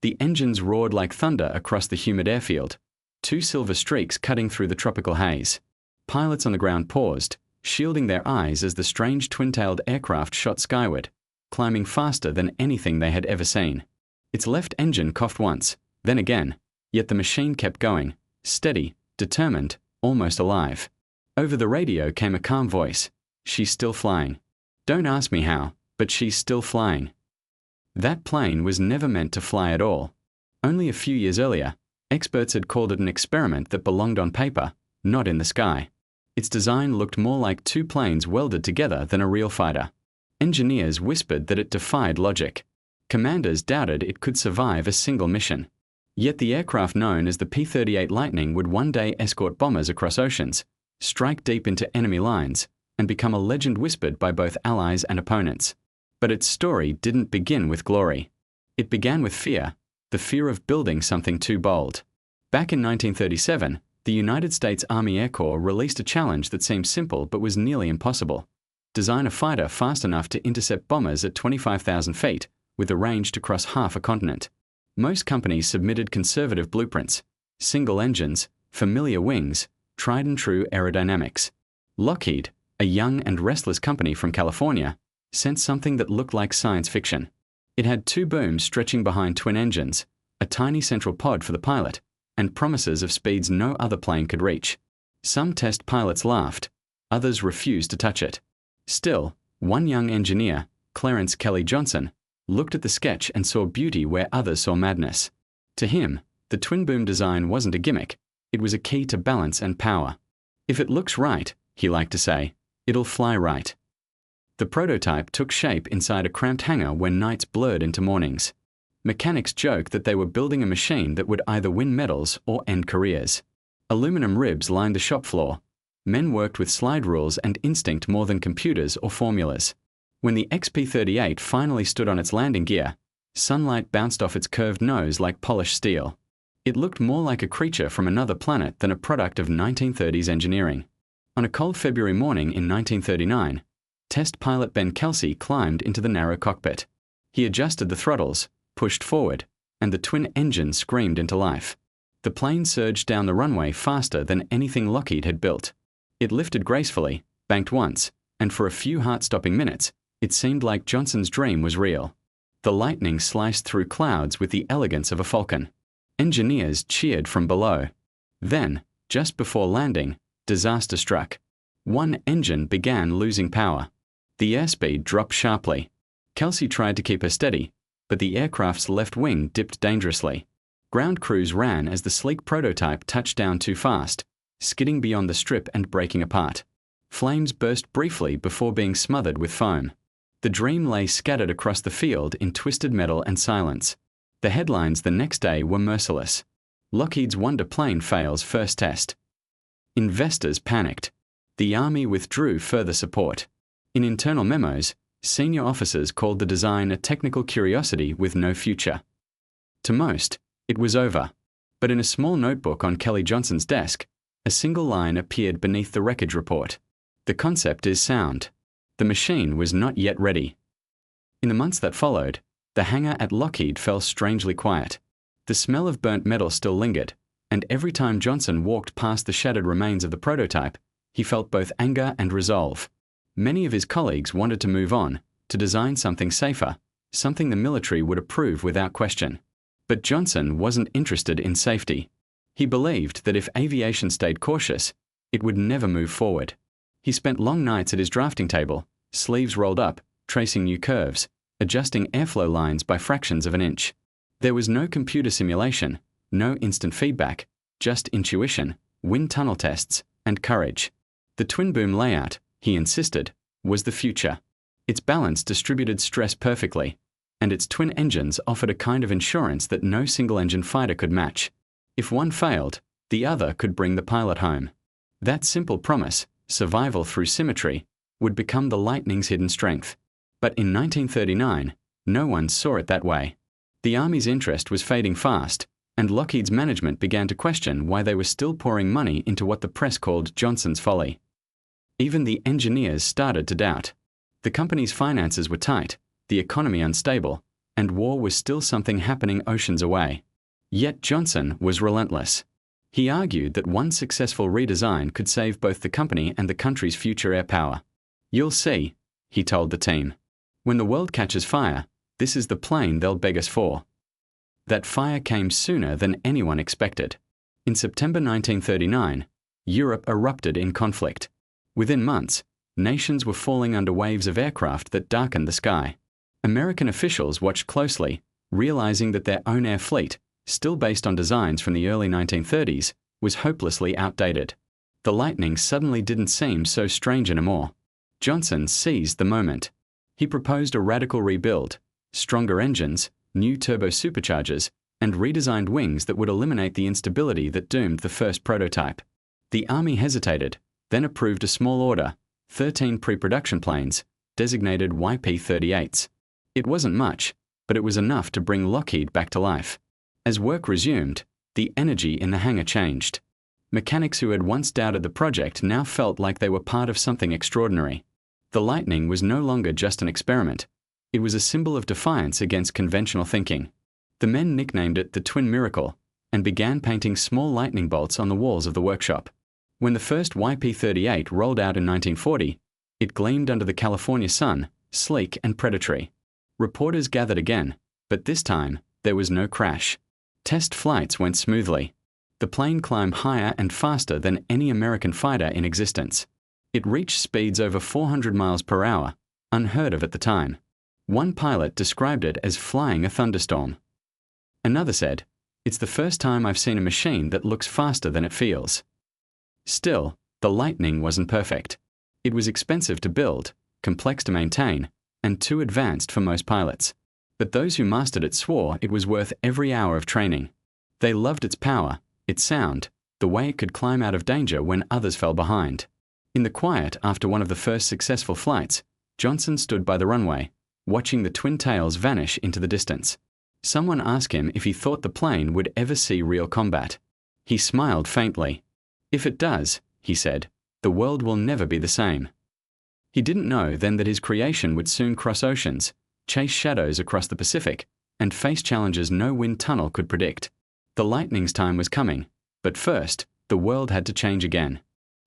The engines roared like thunder across the humid airfield, two silver streaks cutting through the tropical haze. Pilots on the ground paused, shielding their eyes as the strange twin-tailed aircraft shot skyward, climbing faster than anything they had ever seen. Its left engine coughed once, then again, yet the machine kept going, steady, determined, almost alive. Over the radio came a calm voice. "She's still flying. Don't ask me how, but she's still flying." That plane was never meant to fly at all. Only a few years earlier, experts had called it an experiment that belonged on paper, not in the sky. Its design looked more like two planes welded together than a real fighter. Engineers whispered that it defied logic. Commanders doubted it could survive a single mission. Yet the aircraft known as the P-38 Lightning would one day escort bombers across oceans, strike deep into enemy lines, and become a legend whispered by both allies and opponents. But its story didn't begin with glory. It began with fear, the fear of building something too bold. Back in 1937, the United States Army Air Corps released a challenge that seemed simple but was nearly impossible. Design a fighter fast enough to intercept bombers at 25,000 feet, with a range to cross half a continent. Most companies submitted conservative blueprints: single engines, familiar wings, tried and true aerodynamics. Lockheed, a young and restless company from California, sent something that looked like science fiction. It had two booms stretching behind twin engines, a tiny central pod for the pilot, and promises of speeds no other plane could reach. Some test pilots laughed, others refused to touch it. Still, one young engineer, Clarence Kelly Johnson, looked at the sketch and saw beauty where others saw madness. To him, the twin boom design wasn't a gimmick, it was a key to balance and power. "If it looks right," he liked to say, "it'll fly right." The prototype took shape inside a cramped hangar where nights blurred into mornings. Mechanics joked that they were building a machine that would either win medals or end careers. Aluminum ribs lined the shop floor. Men worked with slide rules and instinct more than computers or formulas. When the XP-38 finally stood on its landing gear, sunlight bounced off its curved nose like polished steel. It looked more like a creature from another planet than a product of 1930s engineering. On a cold February morning in 1939, test pilot Ben Kelsey climbed into the narrow cockpit. He adjusted the throttles, pushed forward, and the twin engines screamed into life. The plane surged down the runway faster than anything Lockheed had built. It lifted gracefully, banked once, and for a few heart-stopping minutes, it seemed like Johnson's dream was real. The Lightning sliced through clouds with the elegance of a falcon. Engineers cheered from below. Then, just before landing, disaster struck. One engine began losing power. The airspeed dropped sharply. Kelsey tried to keep her steady, but the aircraft's left wing dipped dangerously. Ground crews ran as the sleek prototype touched down too fast, skidding beyond the strip and breaking apart. Flames burst briefly before being smothered with foam. The dream lay scattered across the field in twisted metal and silence. The headlines the next day were merciless. Lockheed's Wonder plane fails first test. Investors panicked. The Army withdrew further support. In internal memos, senior officers called the design a technical curiosity with no future. To most, it was over. But in a small notebook on Kelly Johnson's desk, a single line appeared beneath the wreckage report. "The concept is sound. The machine was not yet ready." In the months that followed, the hangar at Lockheed fell strangely quiet. The smell of burnt metal still lingered, and every time Johnson walked past the shattered remains of the prototype, he felt both anger and resolve. Many of his colleagues wanted to move on, to design something safer, something the military would approve without question. But Johnson wasn't interested in safety. He believed that if aviation stayed cautious, it would never move forward. He spent long nights at his drafting table, sleeves rolled up, tracing new curves, adjusting airflow lines by fractions of an inch. There was no computer simulation, no instant feedback, just intuition, wind tunnel tests, and courage. The twin boom layout, he insisted, was the future. Its balance distributed stress perfectly, and its twin engines offered a kind of insurance that no single-engine fighter could match. If one failed, the other could bring the pilot home. That simple promise, survival through symmetry, would become the Lightning's hidden strength. But in 1939, no one saw it that way. The Army's interest was fading fast, and Lockheed's management began to question why they were still pouring money into what the press called Johnson's folly. Even the engineers started to doubt. The company's finances were tight, the economy unstable, and war was still something happening oceans away. Yet Johnson was relentless. He argued that one successful redesign could save both the company and the country's future air power. "You'll see," he told the team. "When the world catches fire, this is the plane they'll beg us for." That fire came sooner than anyone expected. In September 1939, Europe erupted in conflict. Within months, nations were falling under waves of aircraft that darkened the sky. American officials watched closely, realizing that their own air fleet, still based on designs from the early 1930s, was hopelessly outdated. The Lightning suddenly didn't seem so strange anymore. Johnson seized the moment. He proposed a radical rebuild, stronger engines, new turbo superchargers, and redesigned wings that would eliminate the instability that doomed the first prototype. The Army hesitated, then approved a small order, 13 pre-production planes, designated YP-38s. It wasn't much, but it was enough to bring Lockheed back to life. As work resumed, the energy in the hangar changed. Mechanics who had once doubted the project now felt like they were part of something extraordinary. The Lightning was no longer just an experiment. It was a symbol of defiance against conventional thinking. The men nicknamed it the Twin Miracle and began painting small lightning bolts on the walls of the workshop. When the first YP-38 rolled out in 1940, it gleamed under the California sun, sleek and predatory. Reporters gathered again, but this time there was no crash. Test flights went smoothly. The plane climbed higher and faster than any American fighter in existence. It reached speeds over 400 miles per hour, unheard of at the time. One pilot described it as flying a thunderstorm. Another said, "It's the first time I've seen a machine that looks faster than it feels." Still, the Lightning wasn't perfect. It was expensive to build, complex to maintain, and too advanced for most pilots. But those who mastered it swore it was worth every hour of training. They loved its power, its sound, the way it could climb out of danger when others fell behind. In the quiet after one of the first successful flights, Johnson stood by the runway, watching the twin tails vanish into the distance. Someone asked him if he thought the plane would ever see real combat. He smiled faintly. "If it does," he said, "the world will never be the same." He didn't know then that his creation would soon cross oceans, chase shadows across the Pacific, and face challenges no wind tunnel could predict. The Lightning's time was coming, but first, the world had to change again.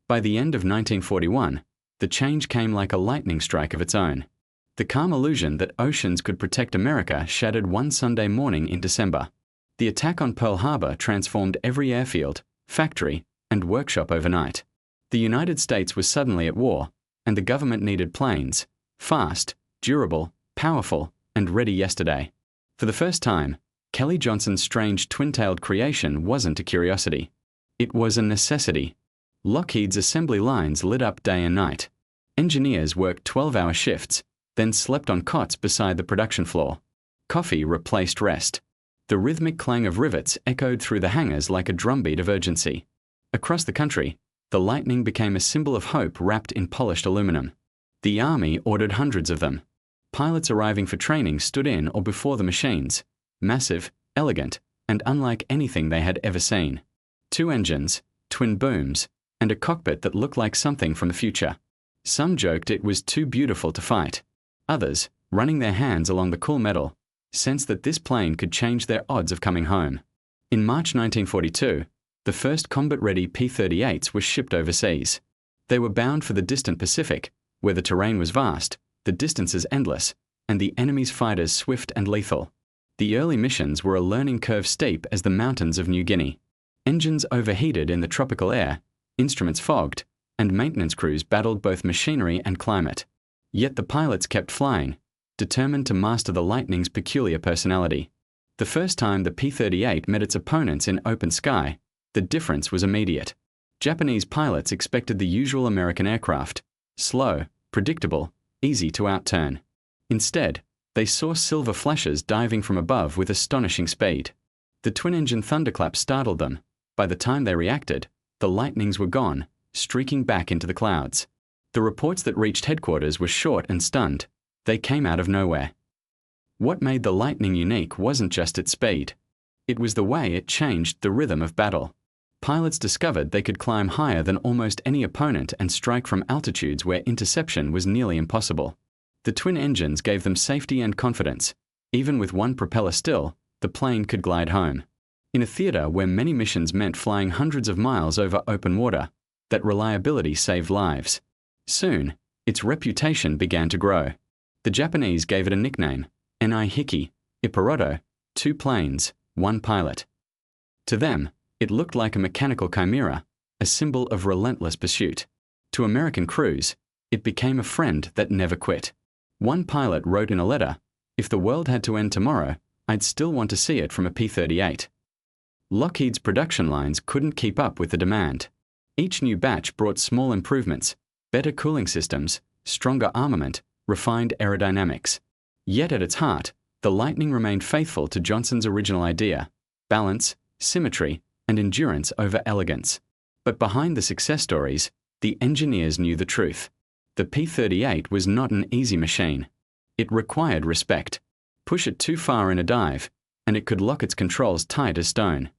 By the end of 1941, the change came like a lightning strike of its own. The calm illusion that oceans could protect America shattered one Sunday morning in December. The attack on Pearl Harbor transformed every airfield, factory, and workshop overnight. The United States was suddenly at war, and the government needed planes, fast, durable, powerful, and ready yesterday. For the first time, Kelly Johnson's strange twin-tailed creation wasn't a curiosity. It was a necessity. Lockheed's assembly lines lit up day and night. Engineers worked 12-hour shifts, then slept on cots beside the production floor. Coffee replaced rest. The rhythmic clang of rivets echoed through the hangars like a drumbeat of urgency. Across the country, the Lightning became a symbol of hope wrapped in polished aluminum. The Army ordered hundreds of them. Pilots arriving for training stood in or before the machines, massive, elegant, and unlike anything they had ever seen. 2 engines, twin booms, and a cockpit that looked like something from the future. Some joked it was too beautiful to fight. Others, running their hands along the cool metal, sensed that this plane could change their odds of coming home. In March 1942, the first combat-ready P-38s were shipped overseas. They were bound for the distant Pacific, where the terrain was vast, the distances endless, and the enemy's fighters swift and lethal. The early missions were a learning curve steep as the mountains of New Guinea. Engines overheated in the tropical air, instruments fogged, and maintenance crews battled both machinery and climate. Yet the pilots kept flying, determined to master the Lightning's peculiar personality. The first time the P-38 met its opponents in open sky, the difference was immediate. Japanese pilots expected the usual American aircraft, slow, predictable, easy to outturn. Instead, they saw silver flashes diving from above with astonishing speed. The twin-engine thunderclap startled them. By the time they reacted, the Lightnings were gone, streaking back into the clouds. The reports that reached headquarters were short and stunned. They came out of nowhere. What made the Lightning unique wasn't just its speed. It was the way it changed the rhythm of battle. Pilots discovered they could climb higher than almost any opponent and strike from altitudes where interception was nearly impossible. The twin engines gave them safety and confidence, Even with one propeller still, the plane could glide home. In a theater where many missions meant flying hundreds of miles over open water, that reliability saved lives. Soon, its reputation began to grow. The Japanese gave it a nickname, Ni Hiki, Iporoto, 2 planes, 1 pilot. To them, it looked like a mechanical chimera, a symbol of relentless pursuit. To American crews, it became a friend that never quit. One pilot wrote in a letter, "If the world had to end tomorrow, I'd still want to see it from a P-38. Lockheed's production lines couldn't keep up with the demand. Each new batch brought small improvements, better cooling systems, stronger armament, refined aerodynamics. Yet at its heart, the Lightning remained faithful to Johnson's original idea: balance, symmetry, and endurance over elegance. But behind the success stories, the engineers knew the truth. The P-38 was not an easy machine. It required respect. Push it too far in a dive, and it could lock its controls tight as stone.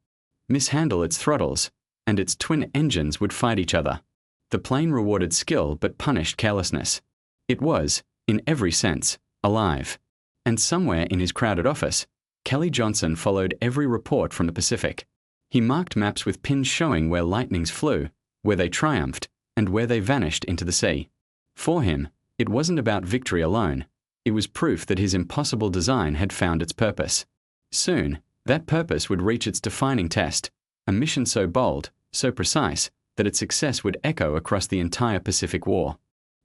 Mishandle its throttles, and its twin engines would fight each other. The plane rewarded skill but punished carelessness. It was, in every sense, alive. And somewhere in his crowded office, Kelly Johnson followed every report from the Pacific. He marked maps with pins showing where Lightnings flew, where they triumphed, and where they vanished into the sea. For him, it wasn't about victory alone. It was proof that his impossible design had found its purpose. Soon, that purpose would reach its defining test, a mission so bold, so precise, that its success would echo across the entire Pacific War.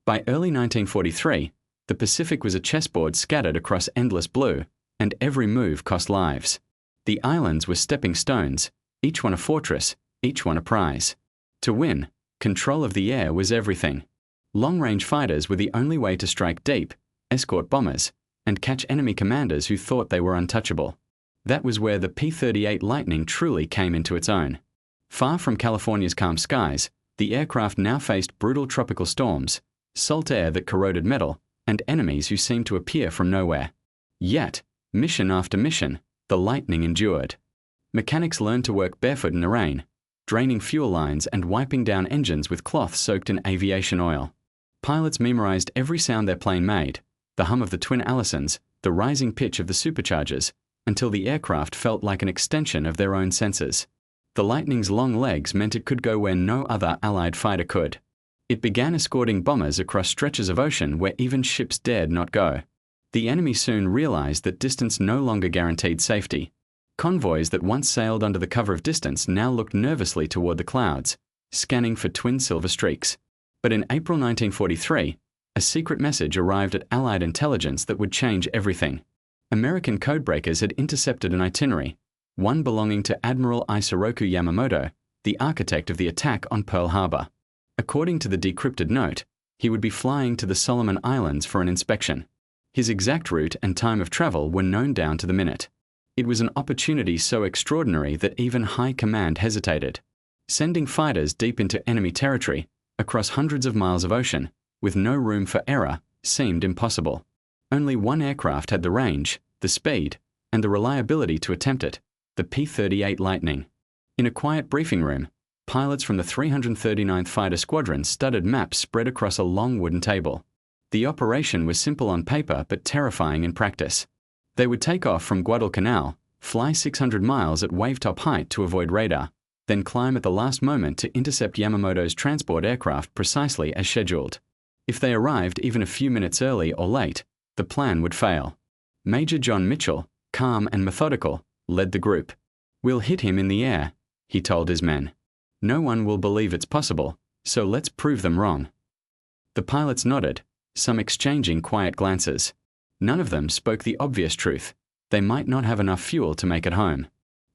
By early 1943, the Pacific was a chessboard scattered across endless blue, and every move cost lives. The islands were stepping stones, each one a fortress, each one a prize. To win, control of the air was everything. Long-range fighters were the only way to strike deep, escort bombers, and catch enemy commanders who thought they were untouchable. That was where the P-38 Lightning truly came into its own. Far from California's calm skies, the aircraft now faced brutal tropical storms, salt air that corroded metal, and enemies who seemed to appear from nowhere. Yet, mission after mission, the Lightning endured. Mechanics learned to work barefoot in the rain, draining fuel lines and wiping down engines with cloth soaked in aviation oil. Pilots memorized every sound their plane made, the hum of the twin Allisons, the rising pitch of the superchargers, until the aircraft felt like an extension of their own senses. The Lightning's long legs meant it could go where no other Allied fighter could. It began escorting bombers across stretches of ocean where even ships dared not go. The enemy soon realized that distance no longer guaranteed safety. Convoys that once sailed under the cover of distance now looked nervously toward the clouds, scanning for twin silver streaks. But in April 1943, a secret message arrived at Allied intelligence that would change everything. American codebreakers had intercepted an itinerary, one belonging to Admiral Isoroku Yamamoto, the architect of the attack on Pearl Harbor. According to the decrypted note, he would be flying to the Solomon Islands for an inspection. His exact route and time of travel were known down to the minute. It was an opportunity so extraordinary that even high command hesitated. Sending fighters deep into enemy territory, across hundreds of miles of ocean, with no room for error, seemed impossible. Only one aircraft had the range, the speed, and the reliability to attempt it, the P-38 Lightning. In a quiet briefing room, pilots from the 339th Fighter Squadron studied maps spread across a long wooden table. The operation was simple on paper but terrifying in practice. They would take off from Guadalcanal, fly 600 miles at wave-top height to avoid radar, then climb at the last moment to intercept Yamamoto's transport aircraft precisely as scheduled. If they arrived even a few minutes early or late, the plan would fail. Major John Mitchell, calm and methodical, led the group. "We'll hit him in the air," he told his men. "No one will believe it's possible, so let's prove them wrong." The pilots nodded, some exchanging quiet glances. None of them spoke the obvious truth: they might not have enough fuel to make it home.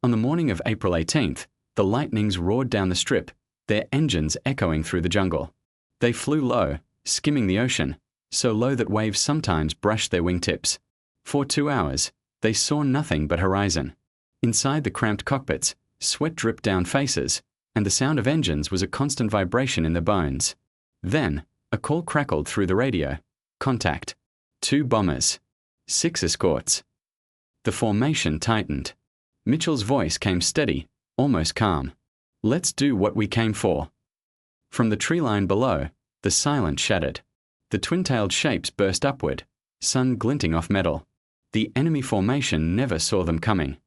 On the morning of April 18th, the Lightnings roared down the strip, their engines echoing through the jungle. They flew low, skimming the ocean, so low that waves sometimes brushed their wingtips. For 2 hours, they saw nothing but horizon. Inside the cramped cockpits, sweat dripped down faces, and the sound of engines was a constant vibration in their bones. Then, a call crackled through the radio. Contact. 2 bombers. 6 escorts. The formation tightened. Mitchell's voice came steady, almost calm. "Let's do what we came for." From the tree line below, the silence shattered. The twin-tailed shapes burst upward, sun glinting off metal. The enemy formation never saw them coming.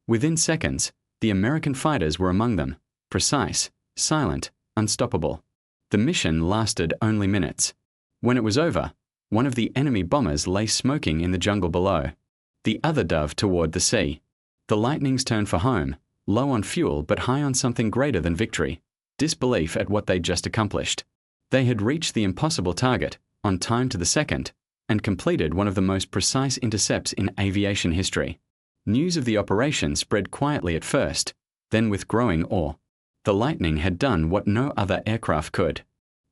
Within seconds, the American fighters were among them, precise, silent, unstoppable. The mission lasted only minutes. When it was over, one of the enemy bombers lay smoking in the jungle below, the other dove toward the sea. The Lightnings turned for home, low on fuel but high on something greater than victory, disbelief at what they'd just accomplished. They had reached the impossible target, on time to the second, and completed one of the most precise intercepts in aviation history. News of the operation spread quietly at first, then with growing awe. The Lightning had done what no other aircraft could.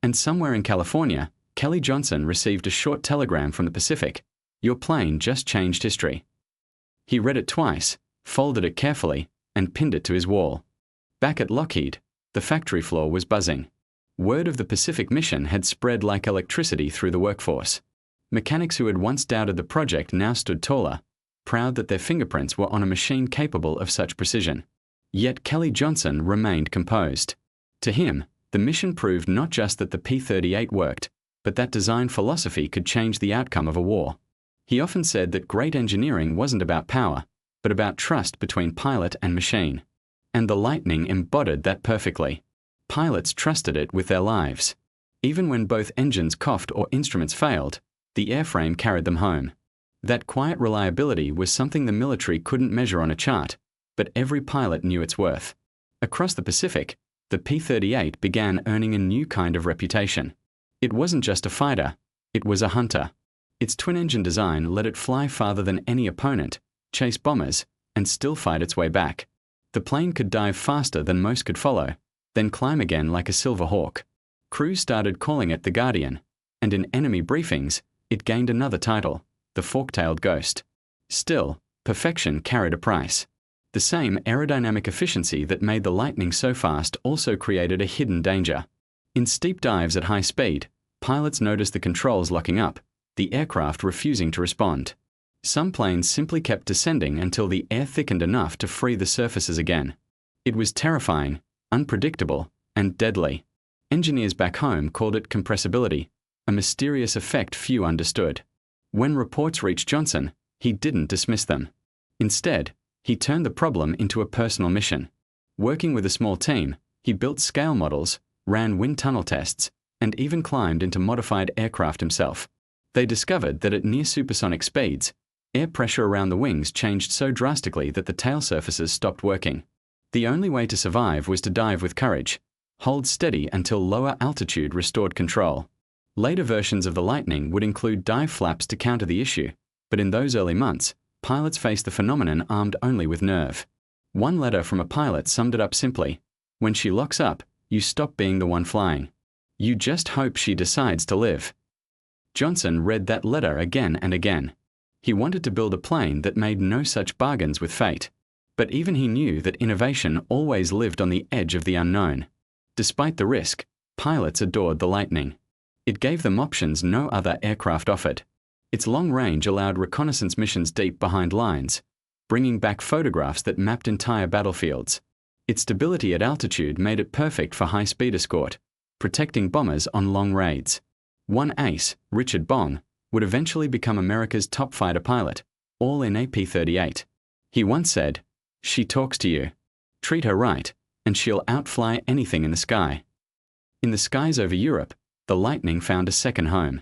And somewhere in California, Kelly Johnson received a short telegram from the Pacific. "Your plane just changed history." He read it twice, folded it carefully, and pinned it to his wall. Back at Lockheed, the factory floor was buzzing. Word of the Pacific mission had spread like electricity through the workforce. Mechanics who had once doubted the project now stood taller, proud that their fingerprints were on a machine capable of such precision. Yet Kelly Johnson remained composed. To him, the mission proved not just that the P-38 worked, but that design philosophy could change the outcome of a war. He often said that great engineering wasn't about power, but about trust between pilot and machine. And the Lightning embodied that perfectly. Pilots trusted it with their lives. Even when both engines coughed or instruments failed, the airframe carried them home. That quiet reliability was something the military couldn't measure on a chart, but every pilot knew its worth. Across the Pacific, the P-38 began earning a new kind of reputation. It wasn't just a fighter, it was a hunter. Its twin-engine design let it fly farther than any opponent, chase bombers, and still fight its way back. The plane could dive faster than most could follow, then climb again like a silver hawk. Crews started calling it the Guardian, and in enemy briefings, it gained another title, the Fork-tailed Ghost. Still, perfection carried a price. The same aerodynamic efficiency that made the Lightning so fast also created a hidden danger. In steep dives at high speed, pilots noticed the controls locking up, the aircraft refusing to respond. Some planes simply kept descending until the air thickened enough to free the surfaces again. It was terrifying, unpredictable, and deadly. Engineers back home called it compressibility, a mysterious effect few understood. When reports reached Johnson, he didn't dismiss them. Instead, he turned the problem into a personal mission. Working with a small team, he built scale models, ran wind tunnel tests, and even climbed into modified aircraft himself. They discovered that at near supersonic speeds, air pressure around the wings changed so drastically that the tail surfaces stopped working. The only way to survive was to dive with courage, hold steady until lower altitude restored control. Later versions of the Lightning would include dive flaps to counter the issue, but in those early months, pilots faced the phenomenon armed only with nerve. One letter from a pilot summed it up simply: "When she locks up, you stop being the one flying. You just hope she decides to live." Johnson read that letter again and again. He wanted to build a plane that made no such bargains with fate. But even he knew that innovation always lived on the edge of the unknown. Despite the risk, pilots adored the Lightning. It gave them options no other aircraft offered. Its long range allowed reconnaissance missions deep behind lines, bringing back photographs that mapped entire battlefields. Its stability at altitude made it perfect for high-speed escort, protecting bombers on long raids. One ace, Richard Bong, would eventually become America's top fighter pilot, all in a P-38. He once said, "She talks to you. Treat her right, and she'll outfly anything in the sky." In the skies over Europe, the Lightning found a second home.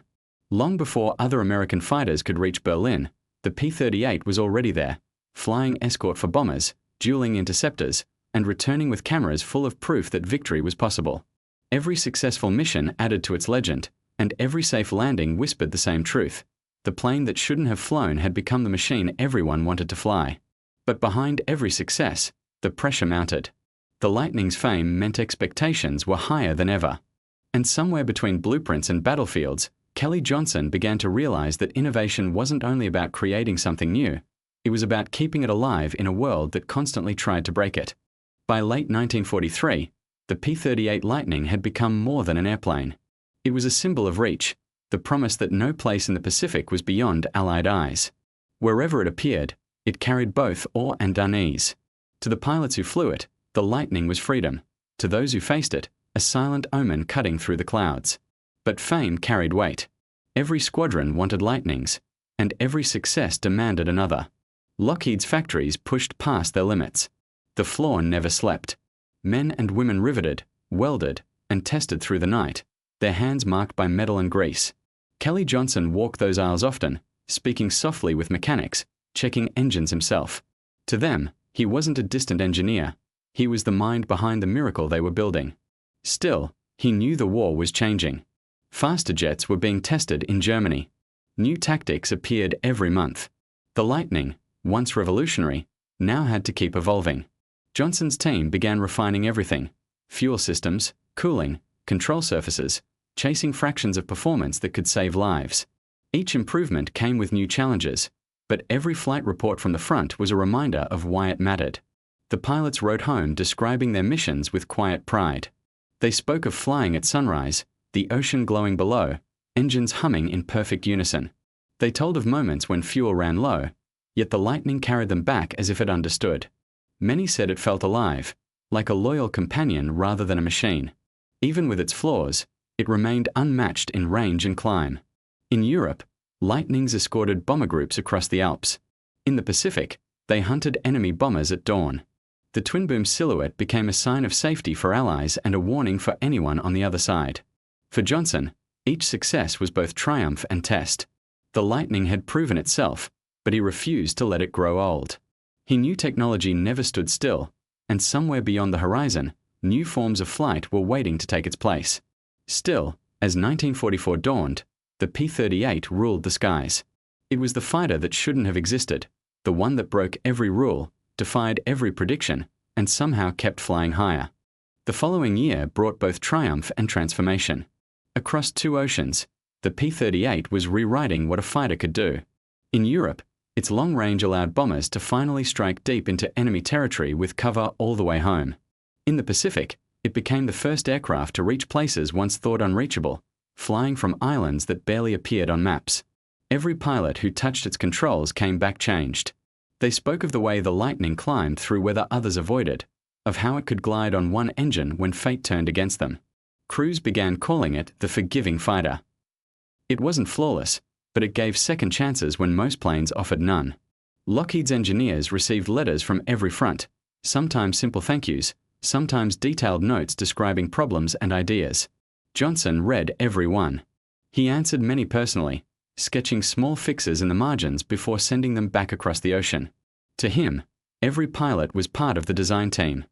Long before other American fighters could reach Berlin, the P-38 was already there, flying escort for bombers, dueling interceptors, and returning with cameras full of proof that victory was possible. Every successful mission added to its legend, and every safe landing whispered the same truth. The plane that shouldn't have flown had become the machine everyone wanted to fly. But behind every success, the pressure mounted. The Lightning's fame meant expectations were higher than ever. And somewhere between blueprints and battlefields, Kelly Johnson began to realize that innovation wasn't only about creating something new, it was about keeping it alive in a world that constantly tried to break it. By late 1943, the P-38 Lightning had become more than an airplane. It was a symbol of reach, the promise that no place in the Pacific was beyond Allied eyes. Wherever it appeared, it carried both awe and unease. To the pilots who flew it, the Lightning was freedom. To those who faced it, a silent omen cutting through the clouds. But fame carried weight. Every squadron wanted Lightnings, and every success demanded another. Lockheed's factories pushed past their limits. The floor never slept. Men and women riveted, welded, and tested through the night, their hands marked by metal and grease. Kelly Johnson walked those aisles often, speaking softly with mechanics, checking engines himself. To them, he wasn't a distant engineer. He was the mind behind the miracle they were building. Still, he knew the war was changing. Faster jets were being tested in Germany. New tactics appeared every month. The Lightning, once revolutionary, now had to keep evolving. Johnson's team began refining everything: fuel systems, cooling, control surfaces, chasing fractions of performance that could save lives. Each improvement came with new challenges, but every flight report from the front was a reminder of why it mattered. The pilots wrote home describing their missions with quiet pride. They spoke of flying at sunrise, the ocean glowing below, engines humming in perfect unison. They told of moments when fuel ran low, yet the Lightning carried them back as if it understood. Many said it felt alive, like a loyal companion rather than a machine. Even with its flaws, it remained unmatched in range and climb. In Europe, Lightnings escorted bomber groups across the Alps. In the Pacific, they hunted enemy bombers at dawn. The twin-boom silhouette became a sign of safety for allies and a warning for anyone on the other side. For Johnson, each success was both triumph and test. The Lightning had proven itself, but he refused to let it grow old. He knew technology never stood still, and somewhere beyond the horizon, new forms of flight were waiting to take its place. Still, as 1944 dawned, the P-38 ruled the skies. It was the fighter that shouldn't have existed, the one that broke every rule, defied every prediction, and somehow kept flying higher. The following year brought both triumph and transformation. Across two oceans, the P-38 was rewriting what a fighter could do. In Europe, its long range allowed bombers to finally strike deep into enemy territory with cover all the way home. In the Pacific, it became the first aircraft to reach places once thought unreachable, flying from islands that barely appeared on maps. Every pilot who touched its controls came back changed. They spoke of the way the Lightning climbed through weather others avoided, of how it could glide on one engine when fate turned against them. Crews began calling it the forgiving fighter. It wasn't flawless, but it gave second chances when most planes offered none. Lockheed's engineers received letters from every front, sometimes simple thank yous, sometimes detailed notes describing problems and ideas. Johnson read every one. He answered many personally, sketching small fixes in the margins before sending them back across the ocean. To him, every pilot was part of the design team.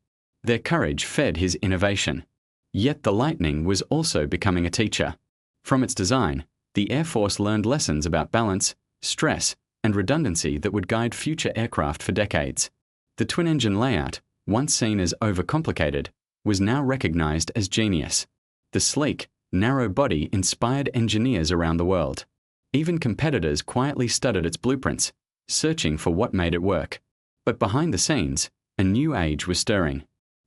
Their courage fed his innovation. Yet the Lightning was also becoming a teacher. From its design, the Air Force learned lessons about balance, stress, and redundancy that would guide future aircraft for decades. The twin-engine layout, once seen as overcomplicated, was now recognized as genius. The sleek, narrow body inspired engineers around the world. Even competitors quietly studied its blueprints, searching for what made it work. But behind the scenes, a new age was stirring.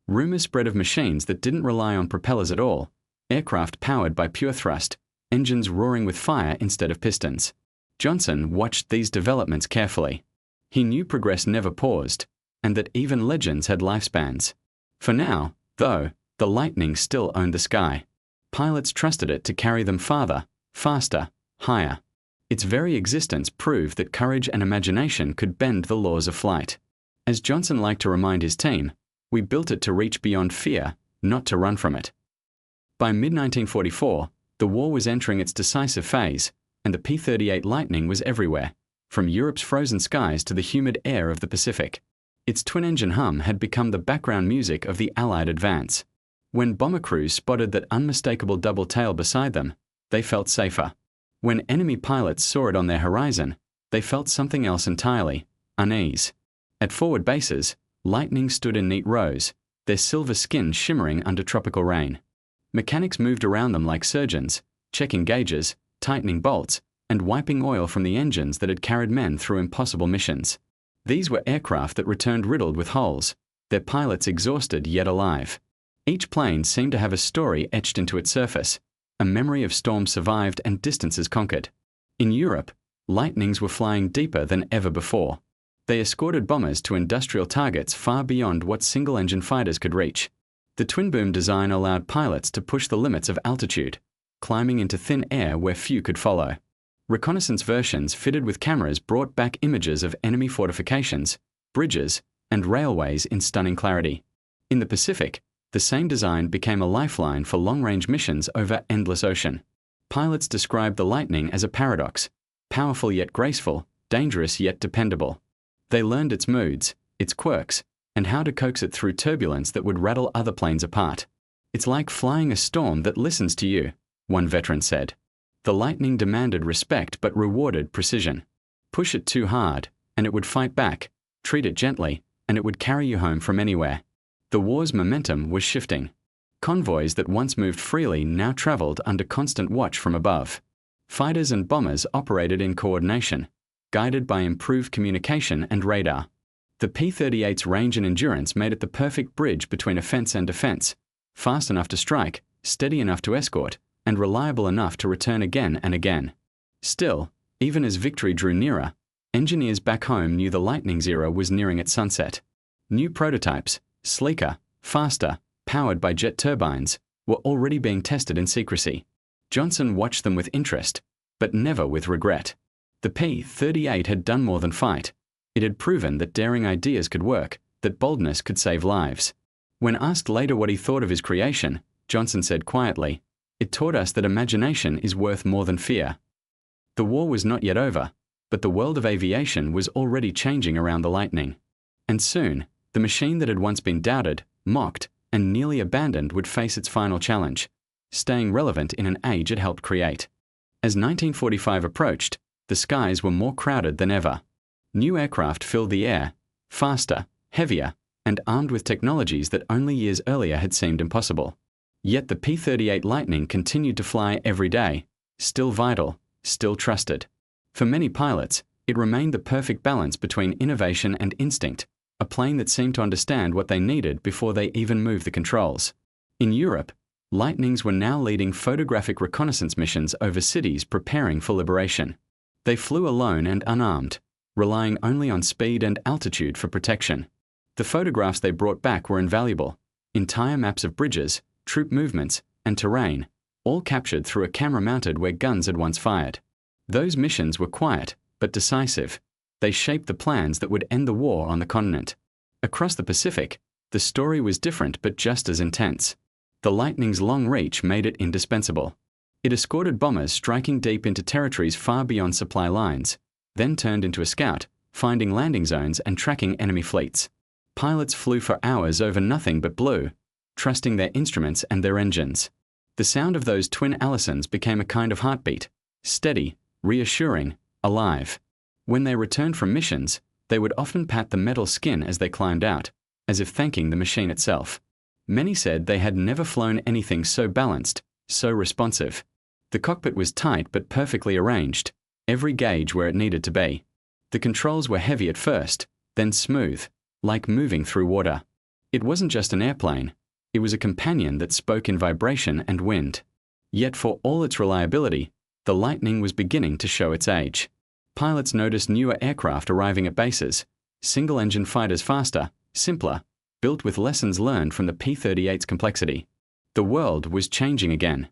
Rumors spread of machines that didn't rely on propellers at all, aircraft powered by pure thrust, engines roaring with fire instead of pistons. Johnson watched these developments carefully. He knew progress never paused, and that even legends had lifespans. For now, though, the Lightning still owned the sky. Pilots trusted it to carry them farther, faster, higher. Its very existence proved that courage and imagination could bend the laws of flight. As Johnson liked to remind his team, we built it to reach beyond fear, not to run from it. By mid-1944, the war was entering its decisive phase, and the P-38 Lightning was everywhere, from Europe's frozen skies to the humid air of the Pacific. Its twin-engine hum had become the background music of the Allied advance. When bomber crews spotted that unmistakable double tail beside them, they felt safer. When enemy pilots saw it on their horizon, they felt something else entirely: unease. At forward bases, Lightning stood in neat rows, their silver skin shimmering under tropical rain. Mechanics moved around them like surgeons, checking gauges, tightening bolts, and wiping oil from the engines that had carried men through impossible missions. These were aircraft that returned riddled with holes, their pilots exhausted yet alive. Each plane seemed to have a story etched into its surface, a memory of storms survived and distances conquered. In Europe, Lightnings were flying deeper than ever before. They escorted bombers to industrial targets far beyond what single-engine fighters could reach. The twin-boom design allowed pilots to push the limits of altitude, climbing into thin air where few could follow. Reconnaissance versions fitted with cameras brought back images of enemy fortifications, bridges, and railways in stunning clarity. In the Pacific, the same design became a lifeline for long-range missions over endless ocean. Pilots described the Lightning as a paradox, powerful yet graceful, dangerous yet dependable. They learned its moods, its quirks, and how to coax it through turbulence that would rattle other planes apart. "It's like flying a storm that listens to you," one veteran said. The Lightning demanded respect but rewarded precision. Push it too hard, and it would fight back. Treat it gently, and it would carry you home from anywhere. The war's momentum was shifting. Convoys that once moved freely now traveled under constant watch from above. Fighters and bombers operated in coordination, guided by improved communication and radar. The P-38's range and endurance made it the perfect bridge between offense and defense, fast enough to strike, steady enough to escort, and reliable enough to return again and again. Still, even as victory drew nearer, engineers back home knew the Lightning's era was nearing its sunset. New prototypes, sleeker, faster, powered by jet turbines, were already being tested in secrecy. Johnson watched them with interest, but never with regret. The P-38 had done more than fight. It had proven that daring ideas could work, that boldness could save lives. When asked later what he thought of his creation, Johnson said quietly, "It taught us that imagination is worth more than fear." The war was not yet over, but the world of aviation was already changing around the Lightning. And soon, the machine that had once been doubted, mocked, and nearly abandoned would face its final challenge, staying relevant in an age it helped create. As 1945 approached, the skies were more crowded than ever. New aircraft filled the air, faster, heavier, and armed with technologies that only years earlier had seemed impossible. Yet the P-38 Lightning continued to fly every day, still vital, still trusted. For many pilots, it remained the perfect balance between innovation and instinct, a plane that seemed to understand what they needed before they even moved the controls. In Europe, Lightnings were now leading photographic reconnaissance missions over cities preparing for liberation. They flew alone and unarmed, relying only on speed and altitude for protection. The photographs they brought back were invaluable. Entire maps of bridges, troop movements, and terrain, all captured through a camera mounted where guns had once fired. Those missions were quiet, but decisive. They shaped the plans that would end the war on the continent. Across the Pacific, the story was different but just as intense. The Lightning's long reach made it indispensable. It escorted bombers striking deep into territories far beyond supply lines, then turned into a scout, finding landing zones and tracking enemy fleets. Pilots flew for hours over nothing but blue, trusting their instruments and their engines. The sound of those twin Allisons became a kind of heartbeat, steady, reassuring, alive. When they returned from missions, they would often pat the metal skin as they climbed out, as if thanking the machine itself. Many said they had never flown anything so balanced, so responsive. The cockpit was tight but perfectly arranged, every gauge where it needed to be. The controls were heavy at first, then smooth, like moving through water. It wasn't just an airplane, it was a companion that spoke in vibration and wind. Yet for all its reliability, the Lightning was beginning to show its age. Pilots noticed newer aircraft arriving at bases, single-engine fighters faster, simpler, built with lessons learned from the P-38's complexity. The world was changing again.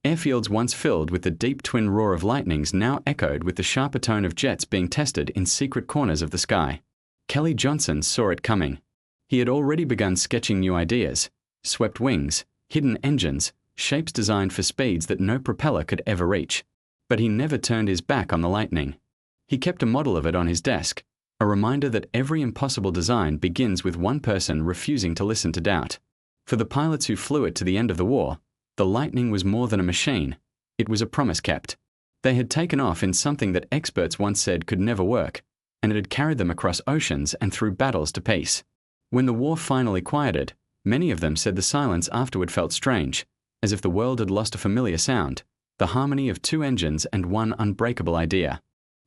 Airfields once filled with the deep twin roar of Lightnings now echoed with the sharper tone of jets being tested in secret corners of the sky. Kelly Johnson saw it coming. He had already begun sketching new ideas, swept wings, hidden engines, shapes designed for speeds that no propeller could ever reach. But he never turned his back on the Lightning. He kept a model of it on his desk, a reminder that every impossible design begins with one person refusing to listen to doubt. For the pilots who flew it to the end of the war, the Lightning was more than a machine. It was a promise kept. They had taken off in something that experts once said could never work, and it had carried them across oceans and through battles to peace. When the war finally quieted, many of them said the silence afterward felt strange, as if the world had lost a familiar sound, the harmony of two engines and one unbreakable idea.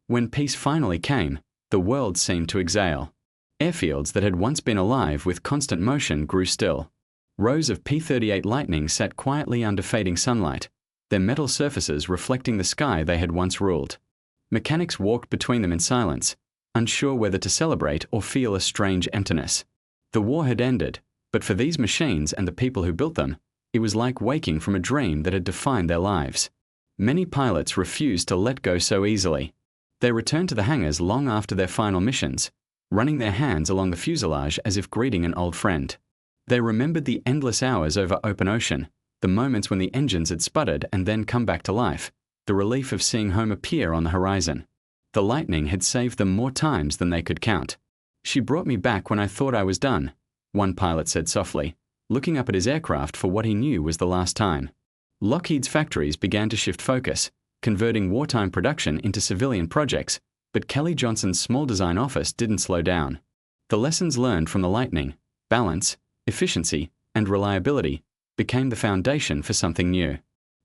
When peace finally came, the world seemed to exhale. Airfields that had once been alive with constant motion grew still. Rows of P-38 Lightnings sat quietly under fading sunlight, their metal surfaces reflecting the sky they had once ruled. Mechanics walked between them in silence, unsure whether to celebrate or feel a strange emptiness. The war had ended, but for these machines and the people who built them, it was like waking from a dream that had defined their lives. Many pilots refused to let go so easily. They returned to the hangars long after their final missions, running their hands along the fuselage as if greeting an old friend. They remembered the endless hours over open ocean, the moments when the engines had sputtered and then come back to life, the relief of seeing home appear on the horizon. The lightning had saved them more times than they could count. "She brought me back when I thought I was done," one pilot said softly, looking up at his aircraft for what he knew was the last time. Lockheed's factories began to shift focus, converting wartime production into civilian projects, but Kelly Johnson's small design office didn't slow down. The lessons learned from the Lightning, balance, efficiency, and reliability, became the foundation for something new.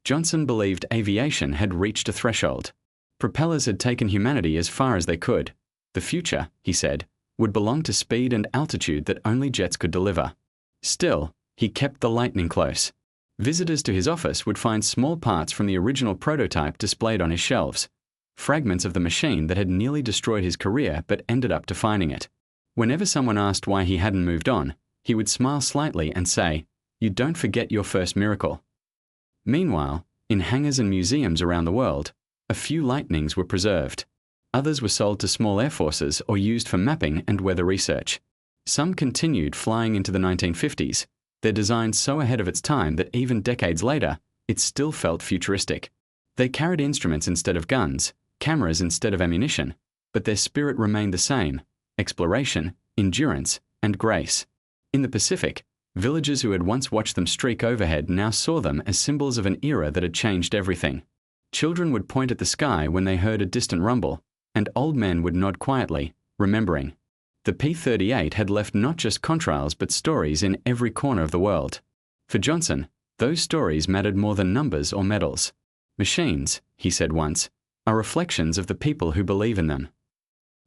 Johnson believed aviation had reached a threshold. Propellers had taken humanity as far as they could. The future, he said, would belong to speed and altitude that only jets could deliver. Still, he kept the Lightning close. Visitors to his office would find small parts from the original prototype displayed on his shelves, fragments of the machine that had nearly destroyed his career but ended up defining it. Whenever someone asked why he hadn't moved on, he would smile slightly and say, "You don't forget your first miracle." Meanwhile, in hangars and museums around the world, a few Lightnings were preserved. Others were sold to small air forces or used for mapping and weather research. Some continued flying into the 1950s, their design so ahead of its time that even decades later, it still felt futuristic. They carried instruments instead of guns, cameras instead of ammunition, but their spirit remained the same: exploration, endurance, and grace. In the Pacific, villagers who had once watched them streak overhead now saw them as symbols of an era that had changed everything. Children would point at the sky when they heard a distant rumble, and old men would nod quietly, remembering. The P-38 had left not just contrails but stories in every corner of the world. For Johnson, those stories mattered more than numbers or medals. "Machines," he said once, "are reflections of the people who believe in them."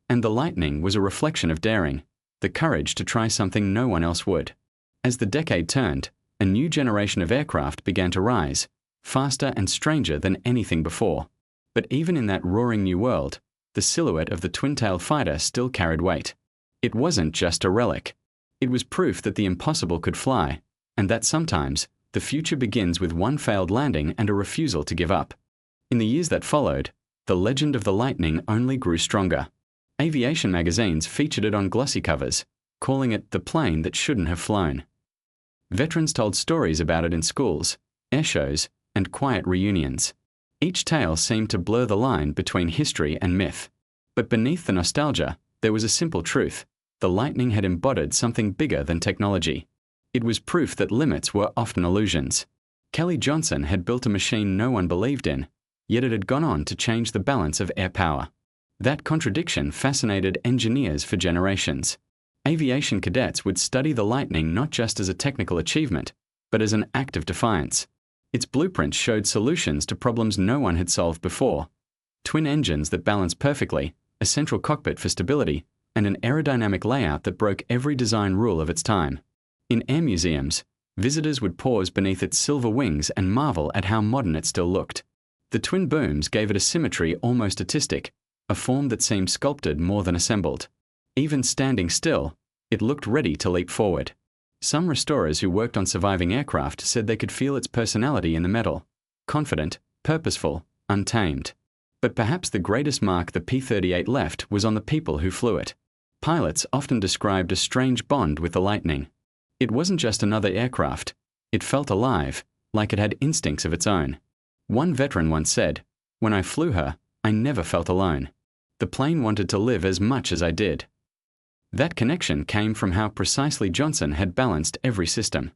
And the Lightning was a reflection of daring, the courage to try something no one else would. As the decade turned, a new generation of aircraft began to rise, faster and stranger than anything before. But even in that roaring new world, the silhouette of the twin-tailed fighter still carried weight. It wasn't just a relic. It was proof that the impossible could fly, and that sometimes the future begins with one failed landing and a refusal to give up. In the years that followed, the legend of the Lightning only grew stronger. Aviation magazines featured it on glossy covers, calling it the plane that shouldn't have flown. Veterans told stories about it in schools, air shows, and quiet reunions. Each tale seemed to blur the line between history and myth. But beneath the nostalgia, there was a simple truth: the Lightning had embodied something bigger than technology. It was proof that limits were often illusions. Kelly Johnson had built a machine no one believed in, yet it had gone on to change the balance of air power. That contradiction fascinated engineers for generations. Aviation cadets would study the Lightning not just as a technical achievement, but as an act of defiance. Its blueprints showed solutions to problems no one had solved before: twin engines that balanced perfectly, a central cockpit for stability, and an aerodynamic layout that broke every design rule of its time. In air museums, visitors would pause beneath its silver wings and marvel at how modern it still looked. The twin booms gave it a symmetry almost artistic, a form that seemed sculpted more than assembled. Even standing still, it looked ready to leap forward. Some restorers who worked on surviving aircraft said they could feel its personality in the metal: confident, purposeful, untamed. But perhaps the greatest mark the P-38 left was on the people who flew it. Pilots often described a strange bond with the Lightning. It wasn't just another aircraft. It felt alive, like it had instincts of its own. One veteran once said, "When I flew her, I never felt alone. The plane wanted to live as much as I did." That connection came from how precisely Johnson had balanced every system.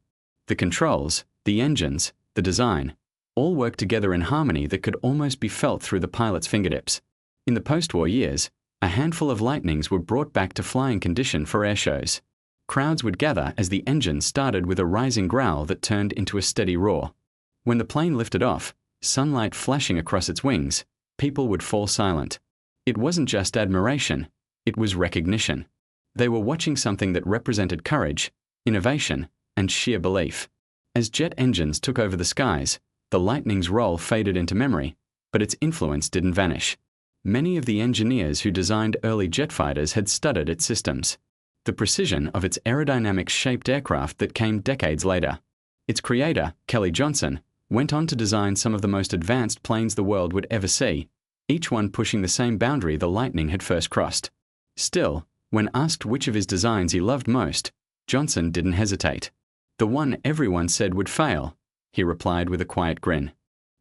The controls, the engines, the design, all worked together in harmony that could almost be felt through the pilot's fingertips. In the post-war years, a handful of Lightnings were brought back to flying condition for air shows. Crowds would gather as the engine started with a rising growl that turned into a steady roar. When the plane lifted off, sunlight flashing across its wings, people would fall silent. It wasn't just admiration, it was recognition. They were watching something that represented courage, innovation, and sheer belief. As jet engines took over the skies, the Lightning's role faded into memory, but its influence didn't vanish. Many of the engineers who designed early jet fighters had studied its systems. The precision of its aerodynamic-shaped aircraft that came decades later. Its creator, Kelly Johnson, went on to design some of the most advanced planes the world would ever see, each one pushing the same boundary the Lightning had first crossed. Still, when asked which of his designs he loved most, Johnson didn't hesitate. "The one everyone said would fail," he replied with a quiet grin.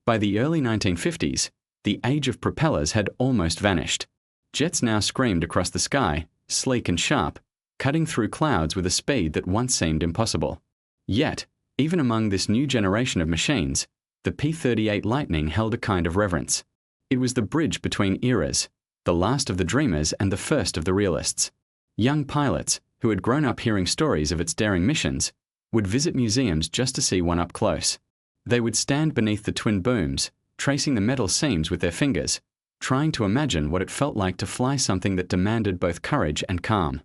By the early 1950s, the age of propellers had almost vanished. Jets now screamed across the sky, sleek and sharp, cutting through clouds with a speed that once seemed impossible. Yet, even among this new generation of machines, the P-38 Lightning held a kind of reverence. It was the bridge between eras, the last of the dreamers and the first of the realists. Young pilots, who had grown up hearing stories of its daring missions, would visit museums just to see one up close. They would stand beneath the twin booms, tracing the metal seams with their fingers, trying to imagine what it felt like to fly something that demanded both courage and calm.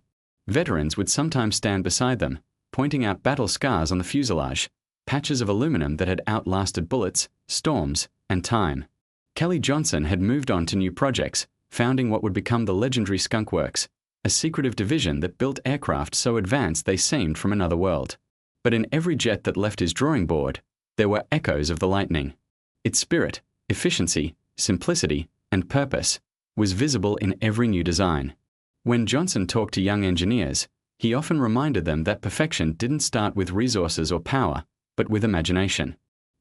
Veterans would sometimes stand beside them, pointing out battle scars on the fuselage, patches of aluminum that had outlasted bullets, storms, and time. Kelly Johnson had moved on to new projects, founding what would become the legendary Skunk Works, a secretive division that built aircraft so advanced they seemed from another world. But in every jet that left his drawing board, there were echoes of the Lightning. Its spirit, efficiency, simplicity, and purpose was visible in every new design. When Johnson talked to young engineers, he often reminded them that perfection didn't start with resources or power, but with imagination.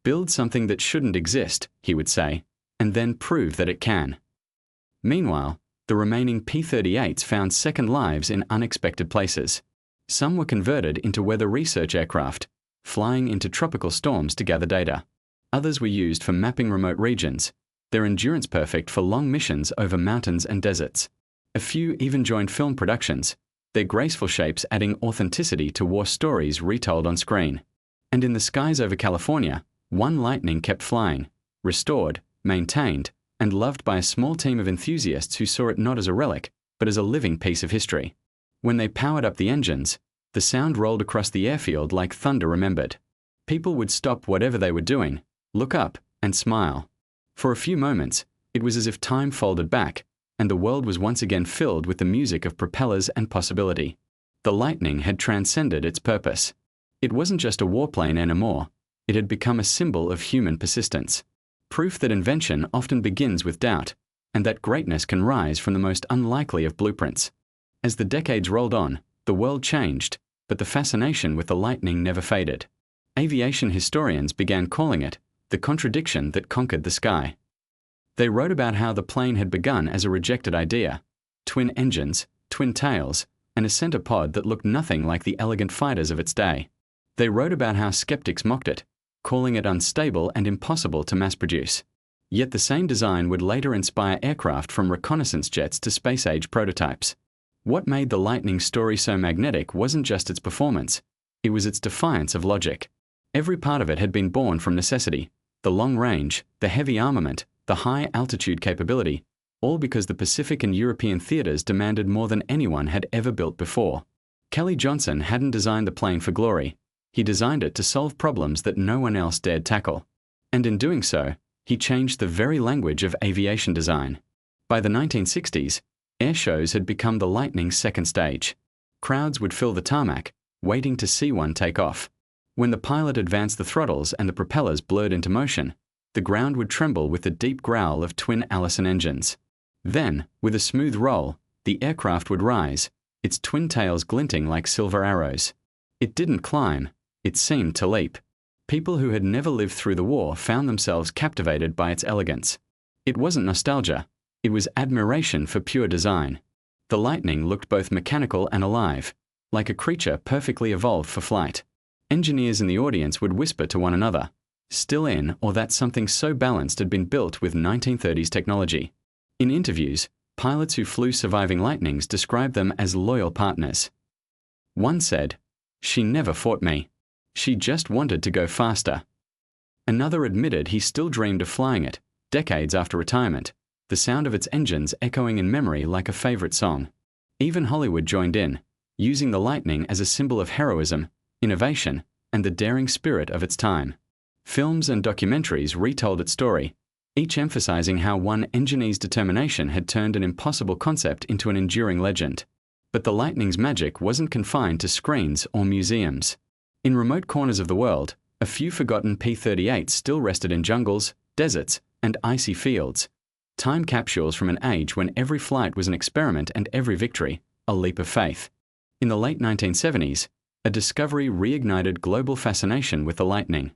"Build something that shouldn't exist," he would say, "and then prove that it can." Meanwhile, the remaining P-38s found second lives in unexpected places. Some were converted into weather research aircraft, flying into tropical storms to gather data. Others were used for mapping remote regions, their endurance perfect for long missions over mountains and deserts. A few even joined film productions, their graceful shapes adding authenticity to war stories retold on screen. And in the skies over California, one Lightning kept flying, restored, maintained, and loved by a small team of enthusiasts who saw it not as a relic, but as a living piece of history. When they powered up the engines, the sound rolled across the airfield like thunder remembered. People would stop whatever they were doing, look up, and smile. For a few moments, it was as if time folded back, and the world was once again filled with the music of propellers and possibility. The Lightning had transcended its purpose. It wasn't just a warplane anymore, it had become a symbol of human persistence. Proof that invention often begins with doubt, and that greatness can rise from the most unlikely of blueprints. As the decades rolled on, the world changed, but the fascination with the Lightning never faded. Aviation historians began calling it the contradiction that conquered the sky. They wrote about how the plane had begun as a rejected idea: twin engines, twin tails, and a center pod that looked nothing like the elegant fighters of its day. They wrote about how skeptics mocked it, calling it unstable and impossible to mass produce. Yet the same design would later inspire aircraft from reconnaissance jets to space-age prototypes. What made the Lightning story so magnetic wasn't just its performance, it was its defiance of logic. Every part of it had been born from necessity: the long range, the heavy armament, the high altitude capability, all because the Pacific and European theaters demanded more than anyone had ever built before. Kelly Johnson hadn't designed the plane for glory. He designed it to solve problems that no one else dared tackle. And in doing so, he changed the very language of aviation design. By the 1960s, air shows had become the Lightning's second stage. Crowds would fill the tarmac, waiting to see one take off. When the pilot advanced the throttles and the propellers blurred into motion, the ground would tremble with the deep growl of twin Allison engines. Then, with a smooth roll, the aircraft would rise, its twin tails glinting like silver arrows. It didn't climb, it seemed to leap. People who had never lived through the war found themselves captivated by its elegance. It wasn't nostalgia, it was admiration for pure design. The Lightning looked both mechanical and alive, like a creature perfectly evolved for flight. Engineers in the audience would whisper to one another, "Still in," or that something so balanced had been built with 1930s technology. In interviews, pilots who flew surviving Lightnings described them as loyal partners. One said, "She never fought me. She just wanted to go faster." Another admitted he still dreamed of flying it, decades after retirement, the sound of its engines echoing in memory like a favorite song. Even Hollywood joined in, using the Lightning as a symbol of heroism, innovation, and the daring spirit of its time. Films and documentaries retold its story, each emphasizing how one engineer's determination had turned an impossible concept into an enduring legend. But the Lightning's magic wasn't confined to screens or museums. In remote corners of the world, A few forgotten P-38s still rested in jungles, deserts, and icy fields. Time capsules from an age when every flight was an experiment and every victory a leap of faith. In the late 1970s, a discovery reignited global fascination with the Lightning.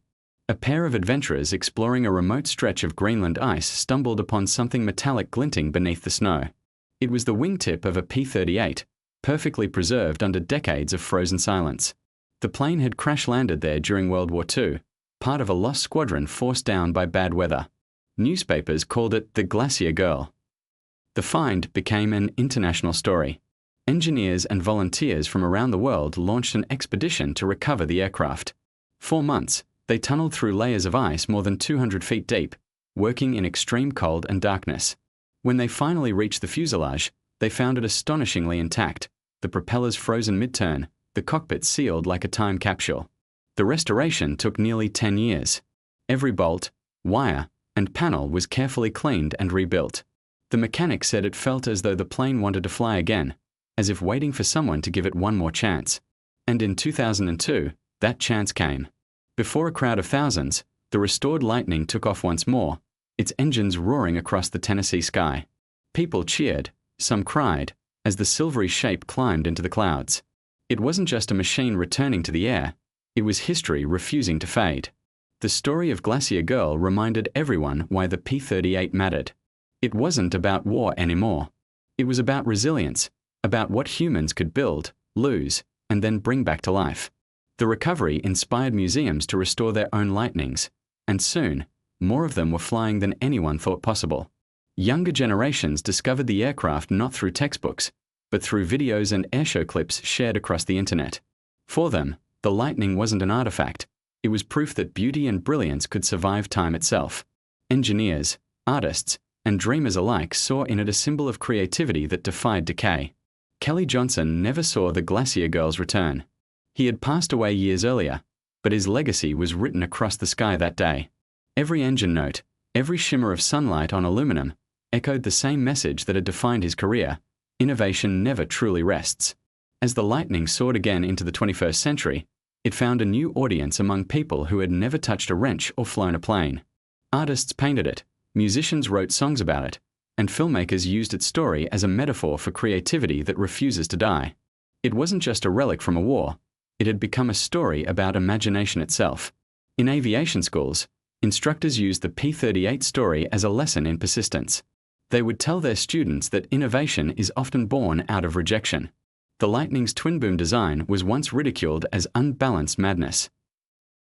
A pair of adventurers exploring a remote stretch of Greenland ice stumbled upon something metallic glinting beneath the snow. It was the wingtip of a P-38, perfectly preserved under decades of frozen silence. The plane had crash-landed there during World War II, part of a lost squadron forced down by bad weather. Newspapers called it the Glacier Girl. The find became an international story. Engineers and volunteers from around the world launched an expedition to recover the aircraft. 4 months, they tunneled through layers of ice more than 200 feet deep, working in extreme cold and darkness. When they finally reached the fuselage, they found it astonishingly intact, the propellers frozen mid-turn, the cockpit sealed like a time capsule. The restoration took nearly 10 years. Every bolt, wire, and panel was carefully cleaned and rebuilt. The mechanic said it felt as though the plane wanted to fly again, as if waiting for someone to give it one more chance. And in 2002, that chance came. Before a crowd of thousands, the restored Lightning took off once more, its engines roaring across the Tennessee sky. People cheered, some cried, as the silvery shape climbed into the clouds. It wasn't just a machine returning to the air, it was history refusing to fade. The story of Glacier Girl reminded everyone why the P-38 mattered. It wasn't about war anymore. It was about resilience, about what humans could build, lose, and then bring back to life. The recovery inspired museums to restore their own Lightnings, and soon, more of them were flying than anyone thought possible. Younger generations discovered the aircraft not through textbooks, but through videos and airshow clips shared across the internet. For them, the Lightning wasn't an artifact, it was proof that beauty and brilliance could survive time itself. Engineers, artists, and dreamers alike saw in it a symbol of creativity that defied decay. Kelly Johnson never saw the Glacier Girl's return. He had passed away years earlier, but his legacy was written across the sky that day. Every engine note, every shimmer of sunlight on aluminum, echoed the same message that had defined his career: innovation never truly rests. As the Lightning soared again into the 21st century, it found a new audience among people who had never touched a wrench or flown a plane. Artists painted it, musicians wrote songs about it, and filmmakers used its story as a metaphor for creativity that refuses to die. It wasn't just a relic from a war. It had become a story about imagination itself. In aviation schools, instructors used the P-38 story as a lesson in persistence. They would tell their students that innovation is often born out of rejection. The Lightning's twin-boom design was once ridiculed as unbalanced madness.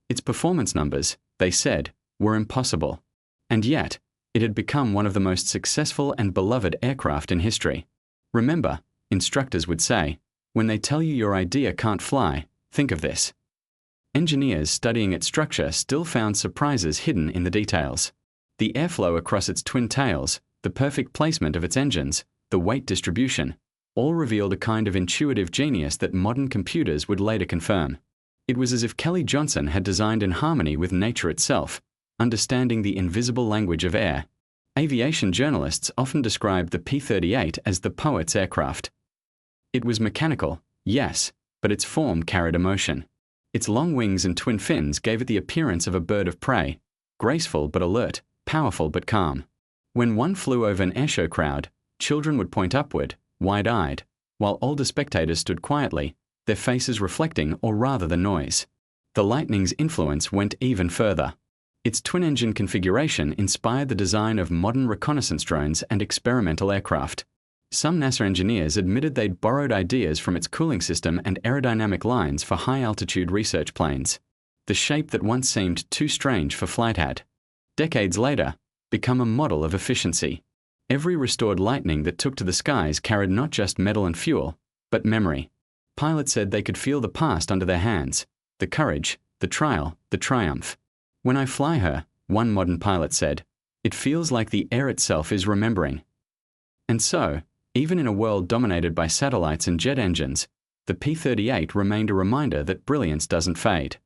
Its performance numbers, they said, were impossible. And yet, it had become one of the most successful and beloved aircraft in history. Remember, instructors would say, when they tell you your idea can't fly, think of this. Engineers studying its structure still found surprises hidden in the details. The airflow across its twin tails, the perfect placement of its engines, the weight distribution, all revealed a kind of intuitive genius that modern computers would later confirm. It was as if Kelly Johnson had designed in harmony with nature itself, understanding the invisible language of air. Aviation journalists often described the P-38 as the poet's aircraft. It was mechanical, yes, but its form carried emotion. Its long wings and twin fins gave it the appearance of a bird of prey, graceful but alert, powerful but calm. When one flew over an airshow crowd, children would point upward, wide-eyed, while older spectators stood quietly, their faces reflecting or rather the noise. The Lightning's influence went even further. Its twin-engine configuration inspired the design of modern reconnaissance drones and experimental aircraft. Some NASA engineers admitted they'd borrowed ideas from its cooling system and aerodynamic lines for high-altitude research planes. The shape that once seemed too strange for flight had, decades later, become a model of efficiency. Every restored Lightning that took to the skies carried not just metal and fuel, but memory. Pilots said they could feel the past under their hands, the courage, the trial, the triumph. When I fly her, one modern pilot said, it feels like the air itself is remembering. And so, even in a world dominated by satellites and jet engines, the P-38 remained a reminder that brilliance doesn't fade.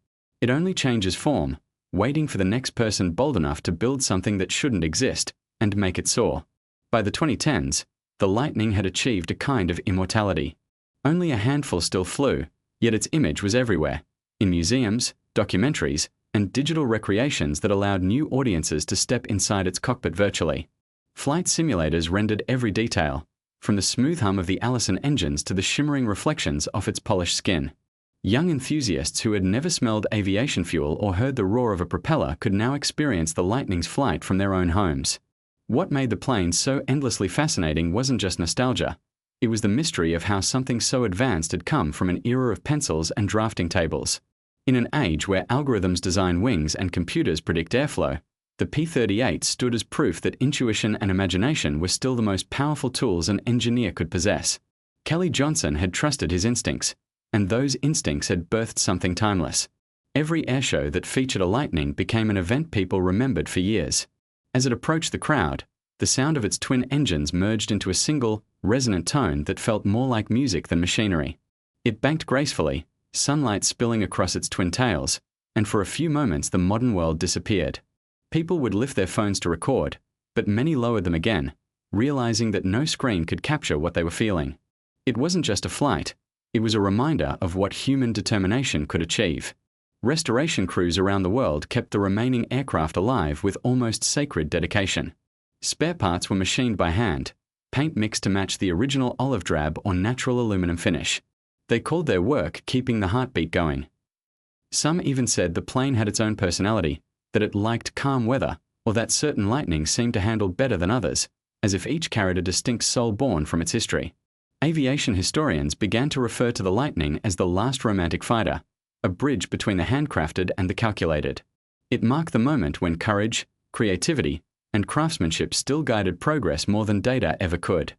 It only changes form, waiting for the next person bold enough to build something that shouldn't exist, and make it soar. By the 2010s, the Lightning had achieved a kind of immortality. Only a handful still flew, yet its image was everywhere, in museums, documentaries, and digital recreations that allowed new audiences to step inside its cockpit virtually. Flight simulators rendered every detail, from the smooth hum of the Allison engines to the shimmering reflections off its polished skin. Young enthusiasts who had never smelled aviation fuel or heard the roar of a propeller could now experience the Lightning's flight from their own homes. What made the plane so endlessly fascinating wasn't just nostalgia. It was the mystery of how something so advanced had come from an era of pencils and drafting tables. In an age where algorithms design wings and computers predict airflow, the P-38 stood as proof that intuition and imagination were still the most powerful tools an engineer could possess. Kelly Johnson had trusted his instincts, and those instincts had birthed something timeless. Every airshow that featured a Lightning became an event people remembered for years. As it approached the crowd, the sound of its twin engines merged into a single, resonant tone that felt more like music than machinery. It banked gracefully, sunlight spilling across its twin tails, and for a few moments the modern world disappeared. People would lift their phones to record, but many lowered them again, realizing that no screen could capture what they were feeling. It wasn't just a flight, it was a reminder of what human determination could achieve. Restoration crews around the world kept the remaining aircraft alive with almost sacred dedication. Spare parts were machined by hand, paint mixed to match the original olive drab or natural aluminum finish. They called their work keeping the heartbeat going. Some even said the plane had its own personality, that it liked calm weather, or that certain Lightnings seemed to handle better than others, as if each carried a distinct soul born from its history. Aviation historians began to refer to the Lightning as the last romantic fighter, a bridge between the handcrafted and the calculated. It marked the moment when courage, creativity, and craftsmanship still guided progress more than data ever could.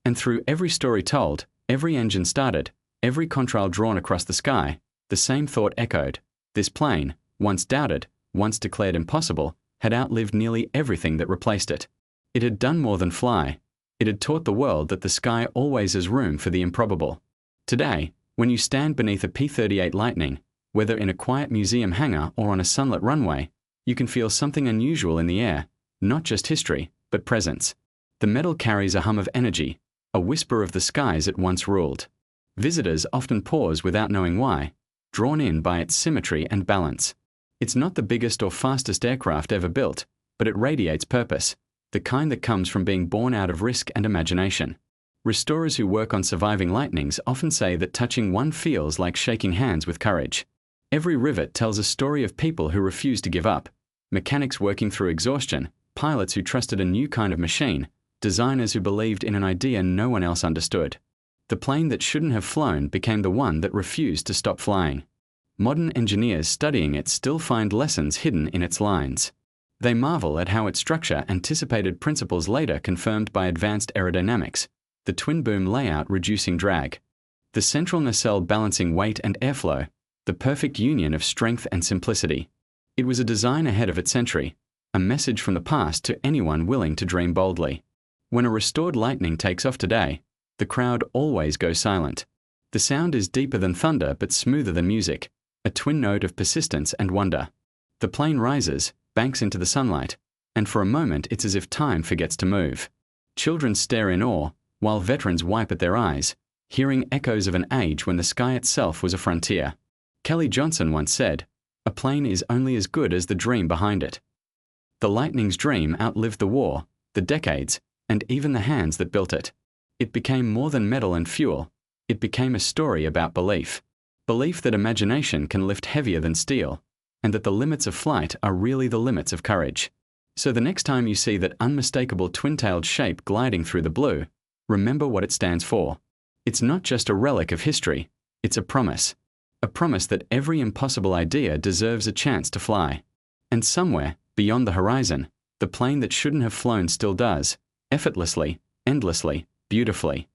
And through every story told, every engine started, every contrail drawn across the sky, the same thought echoed. This plane, once doubted, once declared impossible, had outlived nearly everything that replaced it. It had done more than fly. It had taught the world that the sky always has room for the improbable. Today, when you stand beneath a P-38 Lightning, whether in a quiet museum hangar or on a sunlit runway, you can feel something unusual in the air, not just history, but presence. The metal carries a hum of energy, a whisper of the skies it once ruled. Visitors often pause without knowing why, drawn in by its symmetry and balance. It's not the biggest or fastest aircraft ever built, but it radiates purpose, the kind that comes from being born out of risk and imagination. Restorers who work on surviving Lightnings often say that touching one feels like shaking hands with courage. Every rivet tells a story of people who refused to give up, mechanics working through exhaustion, pilots who trusted a new kind of machine, designers who believed in an idea no one else understood. The plane that shouldn't have flown became the one that refused to stop flying. Modern engineers studying it still find lessons hidden in its lines. They marvel at how its structure anticipated principles later confirmed by advanced aerodynamics, the twin boom layout reducing drag, the central nacelle balancing weight and airflow, the perfect union of strength and simplicity. It was a design ahead of its century, a message from the past to anyone willing to dream boldly. When a restored Lightning takes off today, the crowd always goes silent. The sound is deeper than thunder but smoother than music, a twin note of persistence and wonder. The plane rises, banks into the sunlight, and for a moment it's as if time forgets to move. Children stare in awe, while veterans wipe at their eyes, hearing echoes of an age when the sky itself was a frontier. Kelly Johnson once said, "A plane is only as good as the dream behind it." The Lightning's dream outlived the war, the decades, and even the hands that built it. It became more than metal and fuel. It became a story about belief. Belief that imagination can lift heavier than steel, and that the limits of flight are really the limits of courage. So the next time you see that unmistakable twin-tailed shape gliding through the blue, remember what it stands for. It's not just a relic of history, it's a promise. A promise that every impossible idea deserves a chance to fly. And somewhere, beyond the horizon, the plane that shouldn't have flown still does, effortlessly, endlessly, beautifully.